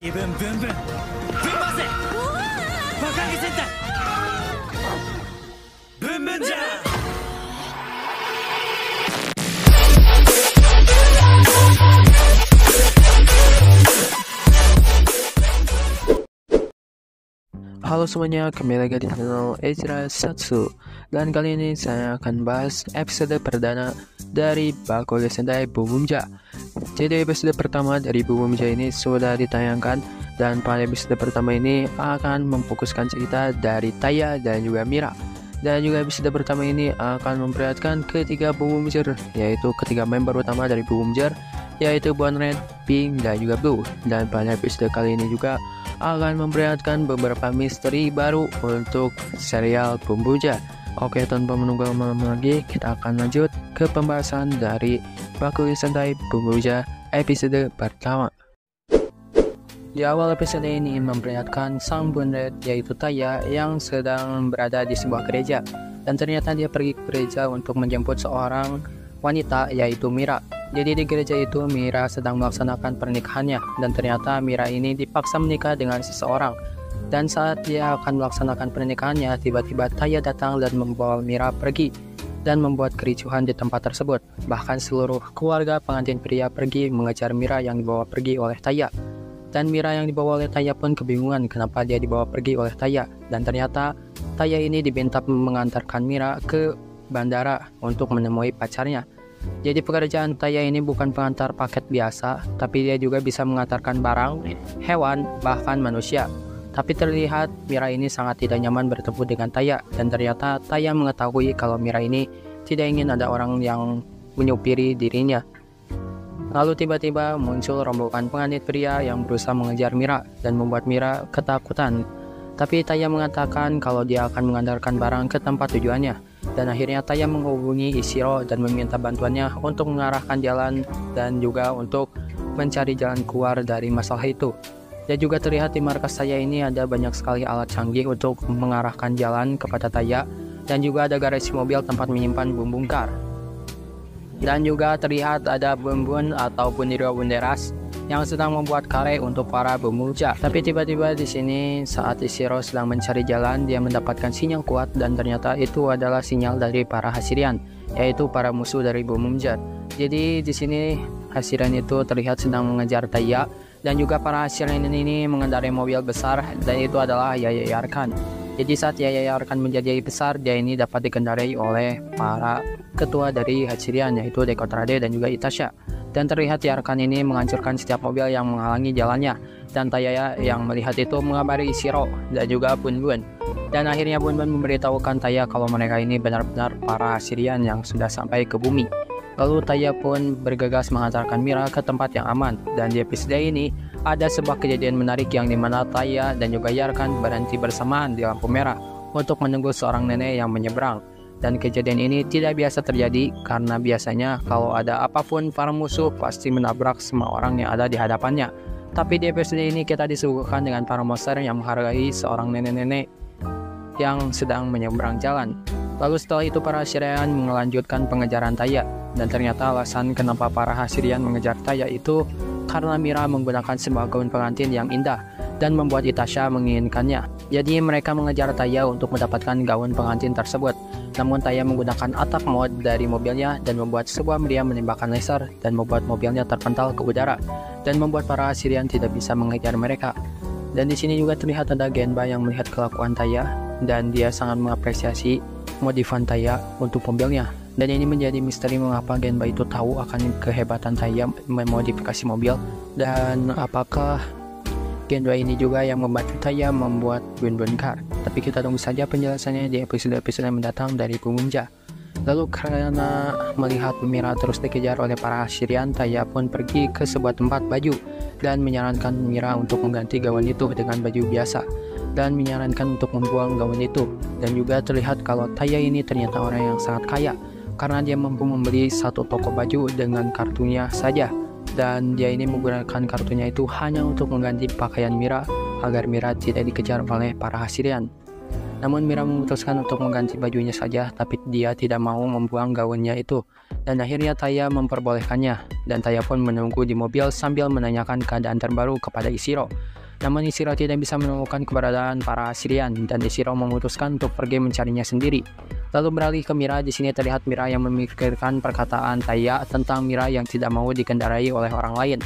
気分ブンブンぶん回せ爆上げ戦隊ブンブンじゃ Halo semuanya, kembali lagi di channel Ezra Satsu. Dan kali ini saya akan bahas episode perdana dari Bakugan Sentai Bumumja. Jadi episode pertama dari Bumumja ini sudah ditayangkan, dan pada episode pertama ini akan memfokuskan cerita dari Taya dan juga Mira. Dan juga episode pertama ini akan memperlihatkan ketiga Bumumjer, yaitu ketiga member utama dari Bumumjer, yaitu Bon Red, Pink, dan juga Blue. Dan pada episode kali ini juga akan memperlihatkan beberapa misteri baru untuk serial Bumumja. Oke, tanpa menunggu lama lagi, kita akan lanjut ke pembahasan dari Bakugan Sentai Bumumja episode pertama. Di awal episode ini memperlihatkan sang Bon Red, yaitu Taya, yang sedang berada di sebuah gereja. Dan ternyata dia pergi ke gereja untuk menjemput seorang wanita, yaitu Mira. Jadi di gereja itu Mira sedang melaksanakan pernikahannya, dan ternyata Mira ini dipaksa menikah dengan seseorang. Dan saat dia akan melaksanakan pernikahannya, tiba-tiba Taya datang dan membawa Mira pergi dan membuat kericuhan di tempat tersebut. Bahkan seluruh keluarga pengantin pria pergi mengejar Mira yang dibawa pergi oleh Taya. Dan Mira yang dibawa oleh Taya pun kebingungan kenapa dia dibawa pergi oleh Taya. Dan ternyata Taya ini diminta mengantarkan Mira ke bandara untuk menemui pacarnya. Jadi pekerjaan Taya ini bukan pengantar paket biasa, tapi dia juga bisa mengantarkan barang, hewan, bahkan manusia. Tapi terlihat Mira ini sangat tidak nyaman bertemu dengan Taya, dan ternyata Taya mengetahui kalau Mira ini tidak ingin ada orang yang menyupiri dirinya. Lalu tiba-tiba muncul rombongan pengantin pria yang berusaha mengejar Mira dan membuat Mira ketakutan. Tapi Taya mengatakan kalau dia akan mengantarkan barang ke tempat tujuannya. Dan akhirnya Taya menghubungi Ishiro dan meminta bantuannya untuk mengarahkan jalan dan juga untuk mencari jalan keluar dari masalah itu. Dan juga terlihat di markas Taya ini ada banyak sekali alat canggih untuk mengarahkan jalan kepada Taya, dan juga ada garasi mobil tempat menyimpan bom bongkar. Dan juga terlihat ada bun-bun atau bunderas yang sedang membuat kare untuk para Bumumja. Tapi tiba-tiba di sini saat Ishiro sedang mencari jalan, dia mendapatkan sinyal kuat, dan ternyata itu adalah sinyal dari para Hashirian, yaitu para musuh dari Bumumja. Jadi di sini Hashirian itu terlihat sedang mengejar Taya, dan juga para Hashirian ini mengendarai mobil besar, dan itu adalah Yaya Yarkan. Jadi saat Yaya Yarkan menjadi besar, dia ini dapat dikendarai oleh para ketua dari Hashirian, yaitu Dekotrade dan juga Itasha. Dan terlihat Yarkan ini menghancurkan setiap mobil yang menghalangi jalannya. Dan Taya yang melihat itu mengabari Ishiro dan juga Bun-bun. Dan akhirnya Bun-bun memberitahukan Taya kalau mereka ini benar-benar para Hashirian yang sudah sampai ke bumi. Lalu Taya pun bergegas mengantarkan Mira ke tempat yang aman. Dan di episode ini ada sebuah kejadian menarik yang dimana Taya dan juga Yarkan berhenti bersamaan di lampu merah untuk menunggu seorang nenek yang menyeberang. Dan kejadian ini tidak biasa terjadi karena biasanya kalau ada apapun para musuh pasti menabrak semua orang yang ada di hadapannya. Tapi di episode ini kita disuguhkan dengan para monster yang menghargai seorang nenek-nenek yang sedang menyeberang jalan. Lalu setelah itu para Hashirian melanjutkan pengejaran Taya. Dan ternyata alasan kenapa para Hashirian mengejar Taya itu karena Mira menggunakan sebuah gaun pengantin yang indah dan membuat Itasha menginginkannya. Jadi mereka mengejar Taya untuk mendapatkan gaun pengantin tersebut. Namun Taya menggunakan attack mode dari mobilnya dan membuat sebuah meriam menembakkan laser dan membuat mobilnya terpental ke udara dan membuat para Hashirian tidak bisa mengejar mereka. Dan di sini juga terlihat ada Genba yang melihat kelakuan Taya, dan dia sangat mengapresiasi modifan Taya untuk mobilnya. Dan ini menjadi misteri mengapa Genba itu tahu akan kehebatan Taya memodifikasi mobil, dan apakah Genba ini juga yang membantu Taya membuat bun-bun car. Tapi kita tunggu saja penjelasannya di episode-episode yang mendatang dari Bumumja. Lalu karena melihat Mira terus dikejar oleh para Hashirian, Taya pun pergi ke sebuah tempat baju dan menyarankan Mira untuk mengganti gaun itu dengan baju biasa dan menyarankan untuk membuang gaun itu. Dan juga terlihat kalau Taya ini ternyata orang yang sangat kaya karena dia mampu membeli satu toko baju dengan kartunya saja. Dan dia ini menggunakan kartunya itu hanya untuk mengganti pakaian Mira agar Mira tidak dikejar oleh para Hashirian. Namun Mira memutuskan untuk mengganti bajunya saja, tapi dia tidak mau membuang gaunnya itu. Dan akhirnya Taya memperbolehkannya, dan Taya pun menunggu di mobil sambil menanyakan keadaan terbaru kepada Ishiro. Namun Ishiro tidak bisa menemukan keberadaan para Assyrian, dan Ishiro memutuskan untuk pergi mencarinya sendiri. Lalu beralih ke Mira. Di sini terlihat Mira yang memikirkan perkataan Taya tentang Mira yang tidak mau dikendarai oleh orang lain.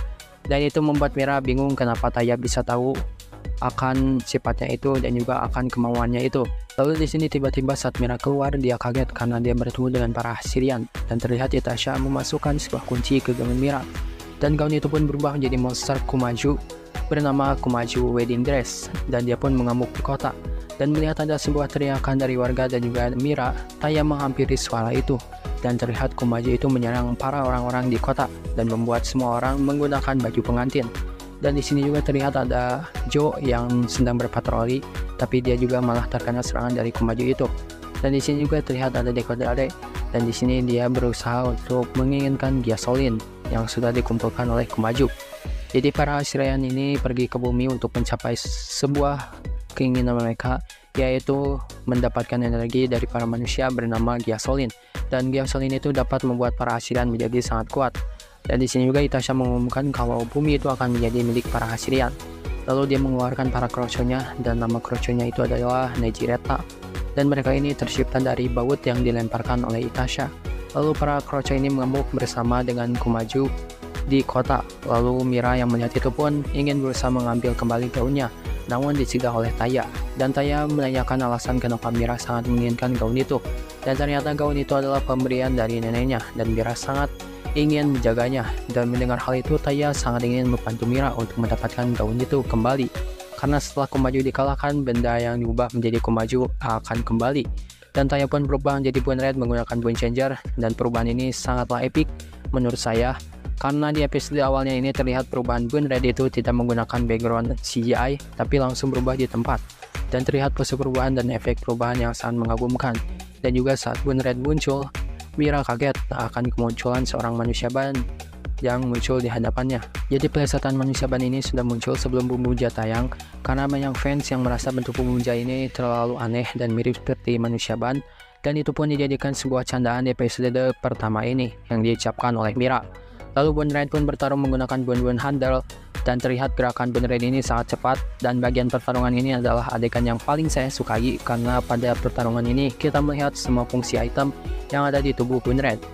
Dan itu membuat Mira bingung kenapa Taya bisa tahu akan sifatnya itu dan juga akan kemauannya itu. Lalu di sini tiba-tiba saat Mira keluar, dia kaget karena dia bertemu dengan para Assyrian, dan terlihat Itasha memasukkan sebuah kunci ke gaun Mira. Dan gaun itu pun berubah menjadi monster Kumaju bernama Kumaju Wedding Dress, dan dia pun mengamuk di kota. Dan melihat ada sebuah teriakan dari warga dan juga Mira, Taya menghampiri suara itu, dan terlihat Kumaju itu menyerang para orang-orang di kota dan membuat semua orang menggunakan baju pengantin. Dan di sini juga terlihat ada Joe yang sedang berpatroli, tapi dia juga malah terkena serangan dari Kumaju itu. Dan di sini juga terlihat ada Dekodare, dan di sini dia berusaha untuk menginginkan gasolin yang sudah dikumpulkan oleh Kumaju. Jadi para Assyrian ini pergi ke bumi untuk mencapai sebuah keinginan mereka, yaitu mendapatkan energi dari para manusia bernama gasolin. Dan gasolin itu dapat membuat para Assyrian menjadi sangat kuat. Dan di sini juga Itasha mengumumkan kalau bumi itu akan menjadi milik para Assyrian. Lalu dia mengeluarkan para kroconya, dan nama kroconya itu adalah Nejireta. Dan mereka ini tercipta dari baut yang dilemparkan oleh Itasha. Lalu para kroco ini mengamuk bersama dengan Kumaju di kota. Lalu Mira yang melihat itu pun ingin berusaha mengambil kembali gaunnya, namun dicegah oleh Taya. Dan Taya menanyakan alasan kenapa Mira sangat menginginkan gaun itu. Dan ternyata gaun itu adalah pemberian dari neneknya, dan Mira sangat ingin menjaganya. Dan mendengar hal itu, Taya sangat ingin membantu Mira untuk mendapatkan gaun itu kembali. Karena setelah Kumaju dikalahkan, benda yang diubah menjadi Kumaju akan kembali. Dan Taya pun berubah menjadi Bone Red menggunakan Bone Changer, dan perubahan ini sangatlah epic menurut saya. Karena di episode awalnya ini terlihat perubahan Bone Red itu tidak menggunakan background CGI, tapi langsung berubah di tempat. Dan terlihat pose perubahan dan efek perubahan yang sangat mengagumkan. Dan juga saat Bone Red muncul, Mira kaget akan kemunculan seorang manusia ban yang muncul di hadapannya. Jadi plesetan manusia ban ini sudah muncul sebelum Bumbuja tayang, karena banyak fans yang merasa bentuk Bumbuja ini terlalu aneh dan mirip seperti manusia ban. Dan itu pun dijadikan sebuah candaan di episode pertama ini yang diucapkan oleh Mira. Lalu Bone Red pun bertarung menggunakan Bone Handle, dan terlihat gerakan Bone Red ini sangat cepat. Dan bagian pertarungan ini adalah adegan yang paling saya sukai, karena pada pertarungan ini kita melihat semua fungsi item yang ada di tubuh Bone Red.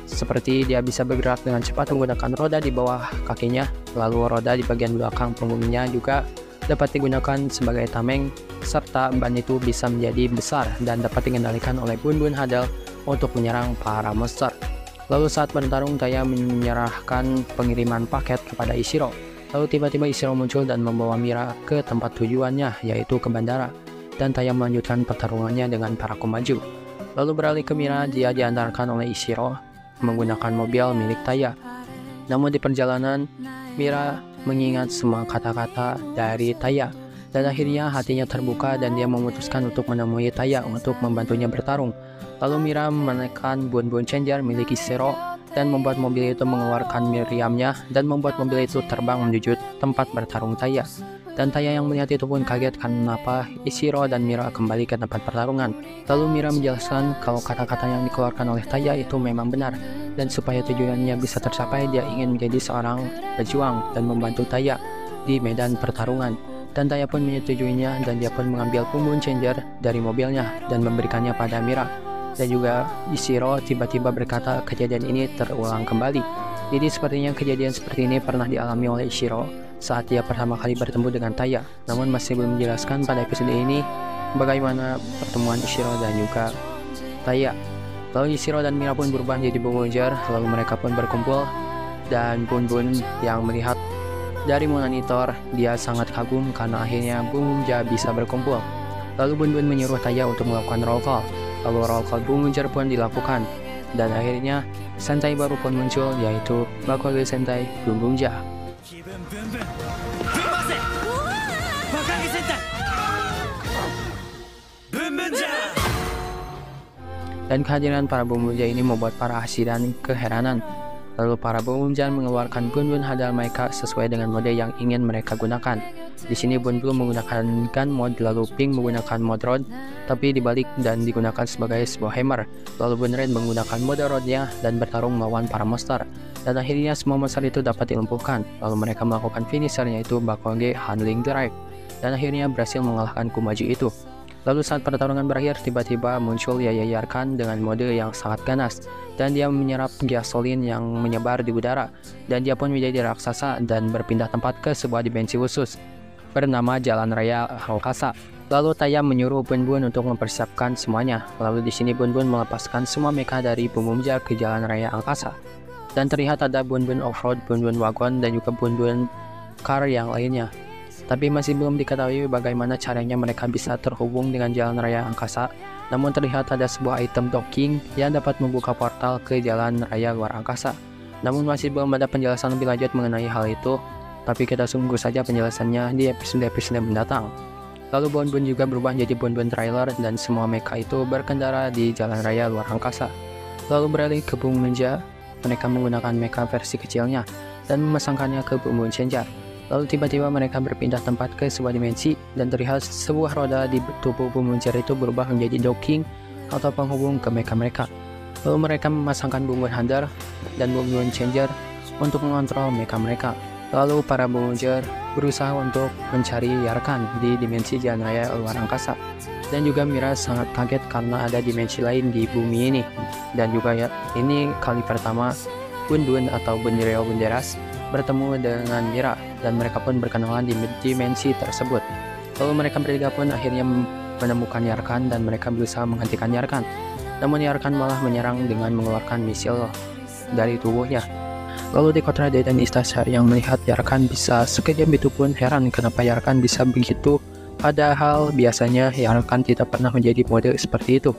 Seperti dia bisa bergerak dengan cepat menggunakan roda di bawah kakinya, lalu roda di bagian belakang punggungnya juga dapat digunakan sebagai tameng, serta ban itu bisa menjadi besar dan dapat dikendalikan oleh Bone Handle untuk menyerang para monster. Lalu saat bertarung, Taya menyerahkan pengiriman paket kepada Ishiro. Lalu tiba-tiba Ishiro muncul dan membawa Mira ke tempat tujuannya, yaitu ke bandara. Dan Taya melanjutkan pertarungannya dengan para Kumaju. Lalu beralih ke Mira, dia diantarkan oleh Ishiro menggunakan mobil milik Taya. Namun di perjalanan, Mira mengingat semua kata-kata dari Taya. Dan akhirnya hatinya terbuka dan dia memutuskan untuk menemui Taya untuk membantunya bertarung. Lalu Mira menekan Bone Changer milik Ishiro dan membuat mobil itu mengeluarkan meriamnya dan membuat mobil itu terbang menuju tempat bertarung Taya. Dan Taya yang melihat itu pun kaget kenapa Ishiro dan Mira kembali ke tempat pertarungan. Lalu Mira menjelaskan kalau kata-kata yang dikeluarkan oleh Taya itu memang benar, dan supaya tujuannya bisa tercapai dia ingin menjadi seorang pejuang dan membantu Taya di medan pertarungan. Dan Taya pun menyetujuinya, dan dia pun mengambil Bone Changer dari mobilnya dan memberikannya pada Mira. Dan juga Ishiro tiba-tiba berkata kejadian ini terulang kembali. Jadi sepertinya kejadian seperti ini pernah dialami oleh Ishiro saat dia pertama kali bertemu dengan Taya. Namun masih belum menjelaskan pada episode ini bagaimana pertemuan Ishiro dan juga Taya. Lalu Ishiro dan Mira pun berubah menjadi Bumbuja, lalu mereka pun berkumpul. Dan Bun yang melihat dari monitor, dia sangat kagum karena akhirnya Bumbuja bisa berkumpul. Lalu Bun menyuruh Taya untuk melakukan roll call. Lalu roll call Bumbuja pun dilakukan. Dan akhirnya Sentai baru pun muncul, yaitu Bakuage Sentai Bumbuja. Dan kehadiran para Bumbuja ini membuat para Assyrian keheranan. Lalu para Bumbuja mengeluarkan Bone Handle mereka sesuai dengan mode yang ingin mereka gunakan. Di sini Bun belum menggunakan gun mode, lalu Pink menggunakan mode rod, tapi dibalik dan digunakan sebagai sebuah hammer. Lalu Bun Red menggunakan mode rodnya dan bertarung melawan para monster. Dan akhirnya semua monster itu dapat dilumpuhkan. Lalu mereka melakukan finishernya yaitu Bakuage Handling Drive. Dan akhirnya berhasil mengalahkan Kumaju itu. Lalu saat pertarungan berakhir, tiba-tiba muncul Yaya Yarkan dengan mode yang sangat ganas. Dan dia menyerap gasolin yang menyebar di udara. Dan dia pun menjadi raksasa dan berpindah tempat ke sebuah dimensi khusus bernama Jalan Raya Angkasa. Lalu Taya menyuruh Bun Bun untuk mempersiapkan semuanya. Lalu di sini Bun Bun melepaskan semua mecha dari Bumumja ke Jalan Raya Angkasa. Dan terlihat ada Bun Bun Offroad, Bun Bun Wagon, dan juga Bun Bun Car yang lainnya. Tapi masih belum diketahui bagaimana caranya mereka bisa terhubung dengan Jalan Raya Angkasa. Namun terlihat ada sebuah item docking yang dapat membuka portal ke Jalan Raya Luar Angkasa. Namun masih belum ada penjelasan lebih lanjut mengenai hal itu. Tapi kita tunggu saja penjelasannya di episode-episode mendatang. Lalu Bun Bun juga berubah menjadi Bun Bun Trailer dan semua mecha itu berkendara di Jalan Raya Luar Angkasa. Lalu beralih ke Bumumja, mereka menggunakan mecha versi kecilnya dan memasangkannya ke Bun Bun Changer. Lalu tiba-tiba mereka berpindah tempat ke sebuah dimensi dan terlihat sebuah roda di tubuh Bumumja itu berubah menjadi docking atau penghubung ke mecha mereka. Lalu mereka memasangkan Bun Bun Hunter dan Bun Bun Changer untuk mengontrol mecha mereka. Lalu para Bumumja berusaha untuk mencari Yarkan di dimensi Jalan Raya Luar Angkasa. Dan juga Mira sangat kaget karena ada dimensi lain di bumi ini. Dan juga ya, ini kali pertama Bun Bun atau Bunryo Bunderas bertemu dengan Mira dan mereka pun berkenalan di dimensi tersebut. Lalu mereka bertiga pun akhirnya menemukan Yarkan dan mereka berusaha menghentikan Yarkan. Namun Yarkan malah menyerang dengan mengeluarkan misil dari tubuhnya. Lalu di Kotra dan Istasha yang melihat Yarkan bisa sekejam itu pun heran kenapa Yarkan bisa begitu, padahal biasanya Yarkan tidak pernah menjadi mode seperti itu.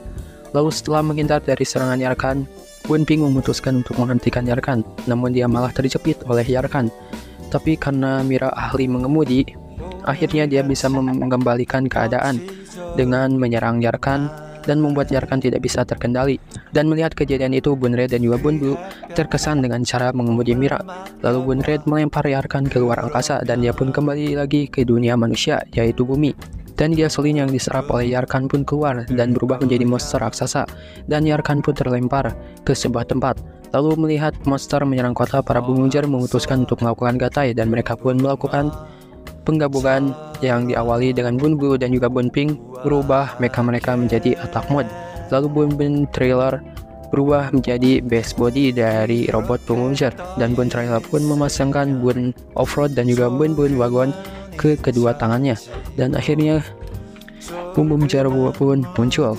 Lalu setelah menghindar dari serangan Yarkan, Bun Ping memutuskan untuk menghentikan Yarkan, namun dia malah terjepit oleh Yarkan. Tapi karena Mira ahli mengemudi, akhirnya dia bisa mengembalikan keadaan dengan menyerang Yarkan dan membuat Yarkan tidak bisa terkendali. Dan melihat kejadian itu, Bun Red dan juga Bun Bu terkesan dengan cara mengemudi Mira. Lalu Bun Red melempar Yarkan ke luar angkasa dan dia pun kembali lagi ke dunia manusia, yaitu bumi. Dan gasolin yang diserap oleh Yarkan pun keluar dan berubah menjadi monster raksasa. Dan Yarkan pun terlempar ke sebuah tempat. Lalu melihat monster menyerang kota, para Bumumja memutuskan untuk melakukan gatai dan mereka pun melakukan penggabungan yang diawali dengan Bun Bu dan juga Bun Ping berubah mecha mereka menjadi attack mode. Lalu Bun Bun Trailer berubah menjadi base body dari robot Bumumja dan Bun Trailer pun memasangkan Bun Offroad dan juga Bun Bun Wagon ke kedua tangannya dan akhirnya Bumumja pun muncul.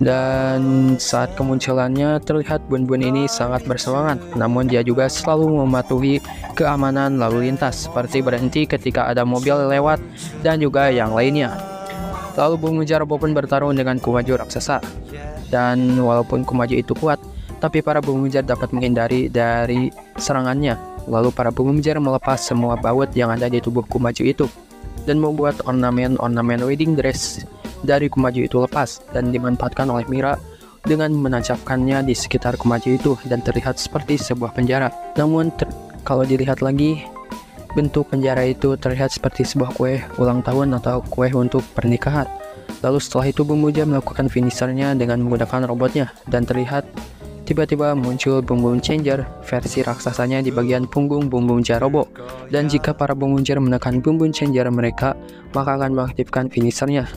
Dan saat kemunculannya terlihat Bun Bun ini sangat bersemangat, namun dia juga selalu mematuhi keamanan lalu lintas seperti berhenti ketika ada mobil lewat dan juga yang lainnya. Lalu Bumumja pun bertarung dengan Kumaju raksasa. Dan walaupun Kumaju itu kuat, tapi para Bumumja dapat menghindari dari serangannya. Lalu para Bumumja melepas semua baut yang ada di tubuh Kumaju itu dan membuat ornamen wedding dress dari Kumaju itu lepas dan dimanfaatkan oleh Mira dengan menancapkannya di sekitar Kumaju itu dan terlihat seperti sebuah penjara. Namun kalau dilihat lagi, bentuk penjara itu terlihat seperti sebuah kue ulang tahun atau kue untuk pernikahan. Lalu setelah itu Bumumja melakukan finishernya dengan menggunakan robotnya dan terlihat tiba-tiba muncul Bun Bun Changer versi raksasanya di bagian punggung Bumumja Robo. Dan jika para Bumumja menekan Bun Bun Changer mereka, maka akan mengaktifkan finishernya.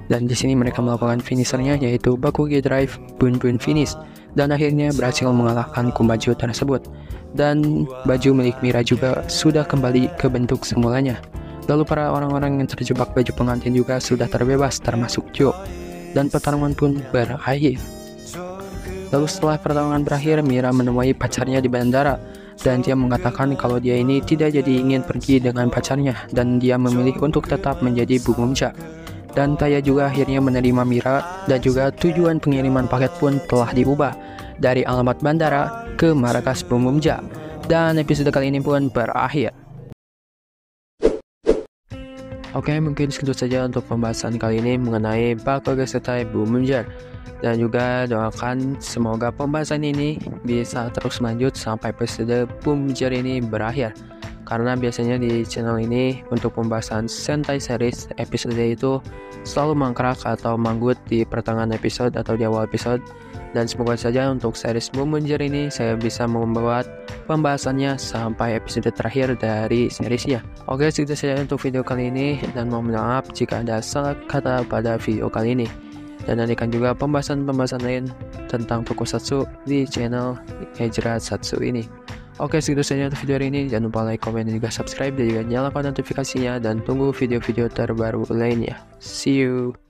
Dan di sini mereka melakukan finishernya yaitu Bakuage Drive Bun Bun Finish dan akhirnya berhasil mengalahkan Kumaju tersebut. Dan baju milik Mira juga sudah kembali ke bentuk semulanya. Lalu para orang-orang yang terjebak baju pengantin juga sudah terbebas termasuk Jo. Dan pertarungan pun berakhir. Lalu setelah pertarungan berakhir, Mira menemui pacarnya di bandara dan dia mengatakan kalau dia ini tidak jadi ingin pergi dengan pacarnya dan dia memilih untuk tetap menjadi Bumumja. Dan Taya juga akhirnya menerima Mira dan juga tujuan pengiriman paket pun telah diubah dari alamat bandara ke markas Bumumja. Dan episode kali ini pun berakhir. Oke, mungkin segitu saja untuk pembahasan kali ini mengenai Bakuage Sentai Bumumja. Dan juga doakan semoga pembahasan ini bisa terus lanjut sampai episode Bumjer ini berakhir. Karena biasanya di channel ini untuk pembahasan Sentai series episode itu selalu mangkrak atau manggut di pertengahan episode atau di awal episode. Dan semoga saja untuk series Bumjer ini saya bisa membuat pembahasannya sampai episode terakhir dari seriesnya. Oke, segitu saja untuk video kali ini dan mohon maaf jika ada salah kata pada video kali ini. Dan nantikan juga pembahasan-pembahasan lain tentang Tokusatsu di channel Ejira Satsu ini. Oke, segitu saja untuk video hari ini. Jangan lupa like, komen, dan juga subscribe, dan juga nyalakan notifikasinya. Dan tunggu video-video terbaru lainnya. See you!